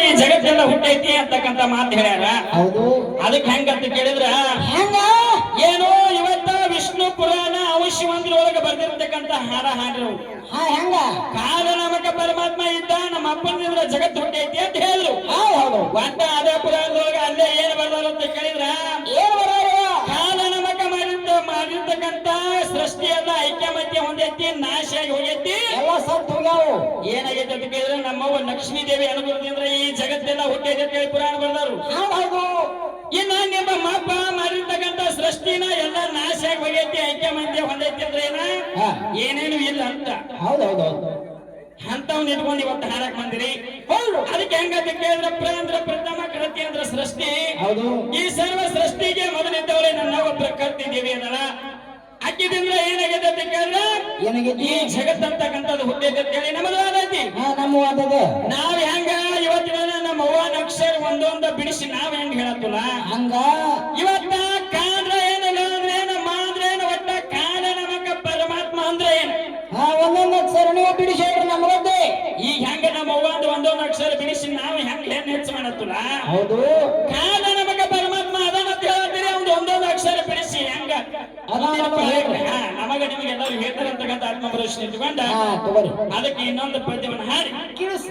ಈ ಜಗತ್ತೆಲ್ಲ ಹುಟ್ಟೈತಿ ಅಂತಕ್ಕಂತ ಮಾತು ಹೇಳ್ಯಾರ. ಹೌದು. ಅದಕ್ಕೆ ಹೆಂಗಂತ ಕೇಳಿದ್ರ ಏನೋ ಇವತ್ತ ವಿಷ್ಣು ಪುರಾಣ ಅವಶ್ಯ ಮಂದಿರೊಳಗೆ ಬರ್ದಿರ್ತಕ್ಕಂತ ಹಾಡ ಹಾಡ್ರು. ಹೆಂಗ ಕಾಲ ನಮಕ ಪರಮಾತ್ಮ ಇದ್ದ ನಮ್ಮ ಅಪ್ಪನಿಂದ್ರ ಜಗತ್ ಹುಟ್ಟೈತಿ ಅಂತ ಹೇಳಿದ್ರು. ಒಟ್ಟ ಅದೇ ಪುರಾಣದೊಳಗೆ ಅಲ್ಲೇ ಏನ್ ಬರ್ದಾರ ಅಂತ ಕೇಳಿದ್ರ ಏನ್ ಬರೋರು ಕಾಲ ನಮಕ ಮಾಡಿರ್ತಕ್ಕಂತ ಸೃಷ್ಟಿಯನ್ನ ಐಕ್ಯಮತ್ಯ ಹೊಂದೈತಿ, ನಾಶ ಆಗಿ ಹೋಗೈತಿ, ಎಲ್ಲ ಸತ್ ಹೋಗ್ಯಾವು. ಏನಾಗೈತೆ ಅಂತ ಕೇಳಿದ್ರೆ ನಮ್ಮವ್ವ ಲಕ್ಷ್ಮೀ ದೇವಿ ಅನುಗ್ರಹದಿಂದ ಈ ಜಗತ್ತೆಲ್ಲ ಹುಟ್ಟೈತೆ ಅಂತ ಹೇಳಿ ಪುರಾಣ ಬರ್ದಾರು. ಇನ್ನ ನಿಮ್ಮ ಮಪ್ಪ ಮಾಡಿರ್ತಕ್ಕಂತ ಸೃಷ್ಟಿನ ಎಲ್ಲ ನಾಶ ಆಗಿ ಹೋಗೈತಿ, ಐಕ್ಯಮತ್ಯ ಹೊಂದೈತಿ ಅಂದ್ರೆ ಏನೇನು ಇಲ್ಲ ಅಂತ. ಹೌದೌದು. ಅಂತವ್ ನಿಂತ್ಕೊಂಡು ಇವತ್ತು ಹಾಡಕ್ ಬಂದಿರಿ. ಅದಕ್ಕೆ ಹೆಂಗಂತ ಕೇಳಿದ್ರೆ ಅಂದ್ರ ಪ್ರಥಮ ಕೃತಿ ಅಂದ್ರ ಸೃಷ್ಟಿ. ಹೌದು. ಈ ಸರ್ವ ಸೃಷ್ಟಿಗೆ ಮೊದಲಿದ್ದವಳೆ ನನ್ನವ ಪ್ರಕೃತಿ ದೇವಿ ಅನ್ನಲ್ಲ. ಅಕ್ಕಿದಿಂದ ಏನಾಗಿದೆ ಅಂತ ಕೇಳಿದ್ರೆ ಏನಾಗೈತಿ ಈ ಜಗತ್ ಅಂತಕ್ಕಂಥದ್ದು ಹುಟ್ಟೈತೆ ಅಂತ ಹೇಳಿ ನಮ್ಮದು ವಾದೈತಿ. ನಮ್ಮ ವಾದದ ನಾವ್ ಹೆಂಗ ಇವತ್ತಿನ ನಮ್ಮ ಅವ್ವನ ಅಕ್ಷರ ಒಂದೊಂದ ಬಿಡಿಸಿ ನಾವ್ ಹೆಂಗ್ ಹೇಳತ್ತಲ್ಲ ಹಂಗ ಇವತ್ತ ಕಾಂದ್ರ ಏನಿಲ್ಲ ಅಂದ್ರೆ ಏನು ಮಾಂದ್ರ ಏನು ಒಟ್ಟ ಕಾಲ ನಮಕ ಪರಮಾತ್ಮ ಅಂದ್ರೆ ಏನು ಒಂದೊಂದು ಅಕ್ಷರ ನೀವು ಬಿಡಿಸಿ ಹೇಳ್ರಿ ನಮಗದ್ದೆ. ಈಗ ಹೆಂಗ ನಮ್ಮ ಅವ್ವಂದು ಒಂದೊಂದು ಅಕ್ಷರ ಬಿಡಿಸಿ ನಾವು ಹೆಂಗ್ ಏನ್ ಹೆಚ್ಚು ಮಾಡತ್ತಲ್ಲ. ಹೌದು. ಕಾಲ ನಮಕ ಪರಮಾತ್ಮ ಅದನ್ನ ಹೇಳ್ತೀರಿ ಅವ್ನು ಒಂದೊಂದು ಅಕ್ಷರ ಬಿಡಿಸಿ ಹೆಂಗ ನಮಗ ನಿಮಗೆ ಎಲ್ಲರೂ ಹೇಳ್ತಾರಂತಕ್ಕಂಥ ಆತ್ಮಭರವಸೆ ಇಟ್ಕೊಂಡ ಅದಕ್ಕೆ ಇನ್ನೊಂದು ಪದ್ಯವನ್ನು ಹಾಡಿ ಕೇಳಿಸ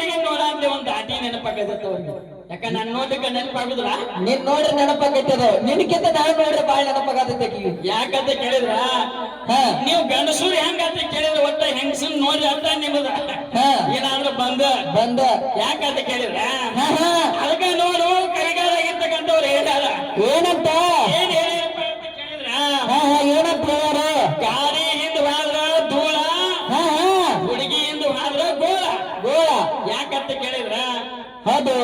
ಹುಡುಗಿ ನೋಡ ಅಂತ ಒಂದು ದಾಟಿ ನೆನಪಾಗತ್ತ ಅವ್ರಿಗೆ. ಯಾಕ ನಾನ್ ನೋಡ್ಲಿಕ್ಕೆ ನೆನಪಾಗುದಿಲ್ಲ. ನೀನ್ ನೋಡ್ರಿ ನೆನಪಾಗೈತದ, ನಿನಕ್ಕಿಂತ ನಾನು ನೋಡ್ರಿ ಬಾಳ್ ನೆನಪಾಗತೈತಿ ಆಕಿಗೆ. ಯಾಕಂತ ಕೇಳಿದ್ರ ಹಾ ನೀವು ಗಂಡಸರು ಹೆಂಗಂತ ಕೇಳಿದ್ರ ಒಟ್ಟ ಹೆಂಗಸನ್ ನೋಡಿ ಅರ್ಥ ನಿಮ್ಮದ ಹಾ ಏನಾದ್ರೂ ಬಂದ ಯಾಕಂತ ಕೇಳಿದ್ರ ಹಾ ಹಾ ಅದಕ್ಕ ನೋಡು ಕರಿಗಾಲ ಆಗಿರ್ತಕ್ಕಂಥವ್ರು ಹೇಳ್ಯಾರ. ಏನಂತ ಏನ್ ಹೇಳಿರಪ್ಪ ಅಂತ ಕೇಳಿದ್ರ ಹಾ ಹಾ ಏನಂತ ಹೇಳ್ಯಾರ? ಗಾಡಿ ಹಿಂದ್ ಹೋದ್ರ ಧೂಳ, ಹಾ ಹಾ ಹುಡುಗಿ ಹಿಂದ್ ಹೋದ್ರ ಗೋಳ. ಗೋಳ. ಯಾಕಂತ ಕೇಳಿದ್ರ ಹೌದು.